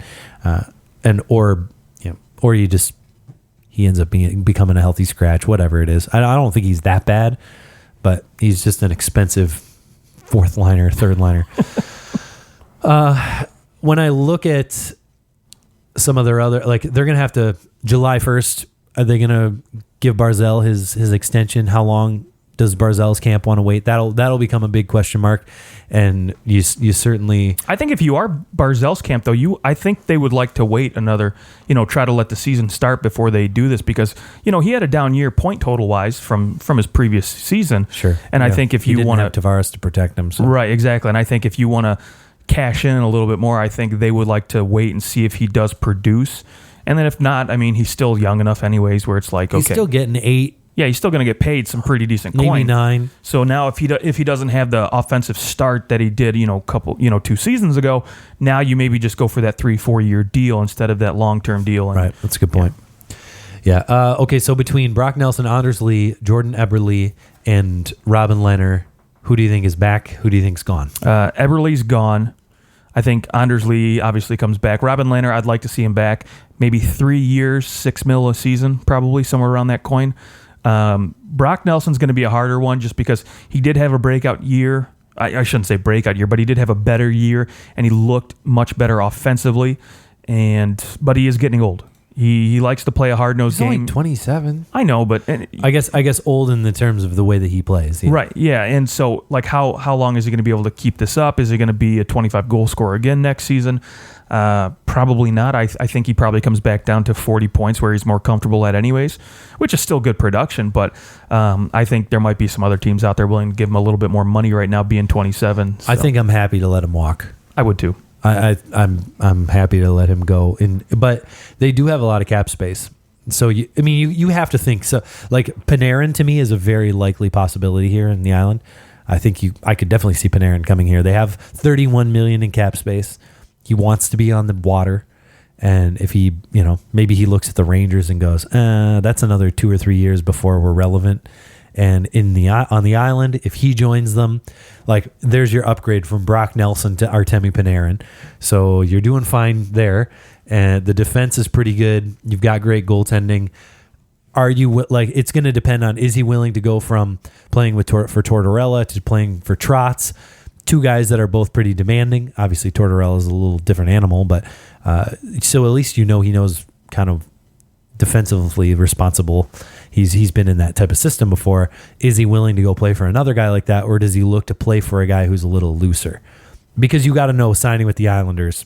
or he ends up becoming a healthy scratch, whatever it is. I don't think he's that bad, but he's just an expensive fourth liner, third liner. When I look at some of their other, like, they're gonna have to July 1st. Are they going to give Barzal his extension? How long does Barzal's camp want to wait? That'll become a big question mark. And you certainly... I think if you are Barzal's camp, though, I think they would like to wait another, try to let the season start before they do this, because, he had a down year point total-wise from his previous season. Sure. And I think if you want to... Tavares to protect him. So. Right, exactly. And I think if you want to cash in a little bit more, I think they would like to wait and see if he does produce. And then if not, I mean, he's still young enough anyways where it's like, okay. He's still getting 8. Yeah, he's still going to get paid some pretty decent coin. Maybe 9. So now if he doesn't have the offensive start that he did, 2 seasons ago, now you maybe just go for that 3-4 year deal instead of that long-term deal. Right. That's a good point. Yeah. Okay, so between Brock Nelson, Anders Lee, Jordan Eberle, and Robin Lehner, who do you think is back? Who do you think's gone? Eberle's gone. I think Anders Lee obviously comes back. Robin Lehner, I'd like to see him back. Maybe 3 years, $6 million a season, probably somewhere around that coin. Brock Nelson's going to be a harder one just because he did have a breakout year. I shouldn't say breakout year, but he did have a better year, and he looked much better offensively. But he is getting old. He likes to play a hard-nosed game. He's only 27. I know, but... I guess old in the terms of the way that he plays. Yeah. Right, yeah. And so, like, how long is he going to be able to keep this up? Is he going to be a 25-goal scorer again next season? Probably not. I think he probably comes back down to 40 points where he's more comfortable at anyways, which is still good production. But I think there might be some other teams out there willing to give him a little bit more money right now, being 27. So. I think I'm happy to let him walk. I would too. I'm happy to let him go. But they do have a lot of cap space. So, you have to think. So, like, Panarin, to me, is a very likely possibility here in the island. I could definitely see Panarin coming here. They have $31 million in cap space. He wants to be on the water. And if he, maybe he looks at the Rangers and goes, that's another 2 or 3 years before we're relevant. And on the island, if he joins them, like there's your upgrade from Brock Nelson to Artemi Panarin. So you're doing fine there. And the defense is pretty good. You've got great goaltending. Are you like, it's going to depend on, is he willing to go from playing for Tortorella to playing for Trotz? Two guys that are both pretty demanding. Obviously, Tortorella is a little different animal, but so at least he knows kind of defensively responsible. He's been in that type of system before. Is he willing to go play for another guy like that, or does he look to play for a guy who's a little looser? Because you got to know, signing with the Islanders,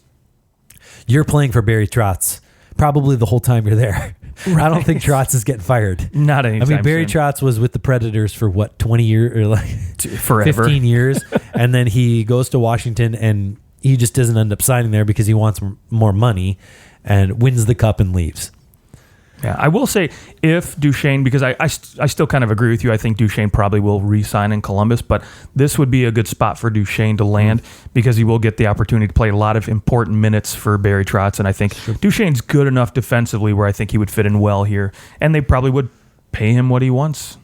you're playing for Barry Trotz probably the whole time you're there. Right. I don't think Trotz is getting fired. Not anytime I mean, Barry soon. Trotz was with the Predators for what, 20 years or like forever, 15 years, and then he goes to Washington and he just doesn't end up signing there because he wants more money and wins the cup and leaves. Yeah, I will say if Duchesne, because I still kind of agree with you. I think Duchesne probably will re-sign in Columbus, but this would be a good spot for Duchesne to land because he will get the opportunity to play a lot of important minutes for Barry Trotz, and I think Duchesne's good enough defensively where I think he would fit in well here, and they probably would pay him what he wants.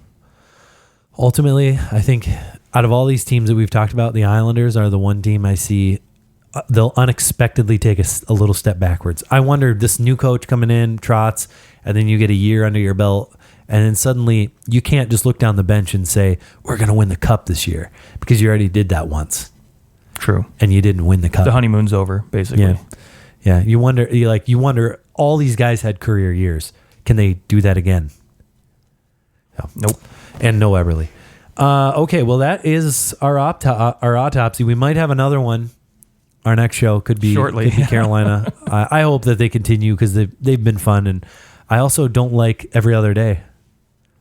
Ultimately, I think out of all these teams that we've talked about, the Islanders are the one team I see they'll unexpectedly take a little step backwards. I wonder, this new coach coming in, Trotz, and then you get a year under your belt, and then suddenly you can't just look down the bench and say, we're going to win the cup this year, because you already did that once. True. And you didn't win the cup. The honeymoon's over, basically. Yeah. You wonder, all these guys had career years. Can they do that again? Nope. And no Eberle. Okay, well, that is our autopsy. We might have another one. Our next show could be shortly. Carolina. I hope that they continue because they've been fun, and I also don't like every other day.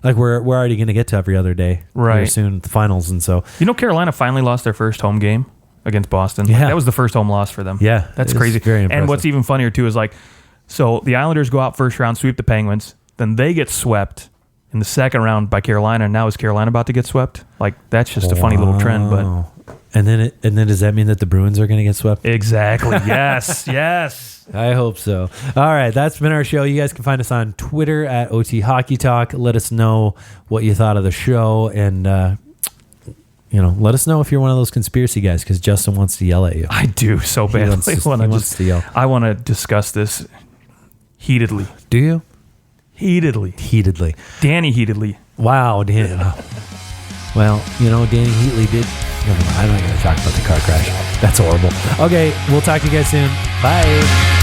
Like we're already going to get to every other day very soon, the finals, and so Carolina finally lost their first home game against Boston. Yeah, that was the first home loss for them. Yeah, that's crazy. Very impressive. And what's even funnier too is so the Islanders go out first round, sweep the Penguins, then they get swept in the second round by Carolina. And now is Carolina about to get swept? That's just a funny little trend, but. And then does that mean that the Bruins are going to get swept? Exactly. Yes. Yes. I hope so. All right, that's been our show. You guys can find us on Twitter at OT Hockey Talk. Let us know what you thought of the show, and let us know if you're one of those conspiracy guys, because Justin wants to yell at you. I do so badly. He wants to yell. I want to discuss this heatedly. Do you? Heatedly. Danny heatedly. Wow, Danny. Well, Danny Heatley did. I'm not going to talk about the car crash. That's horrible. Okay, we'll talk to you guys soon. Bye.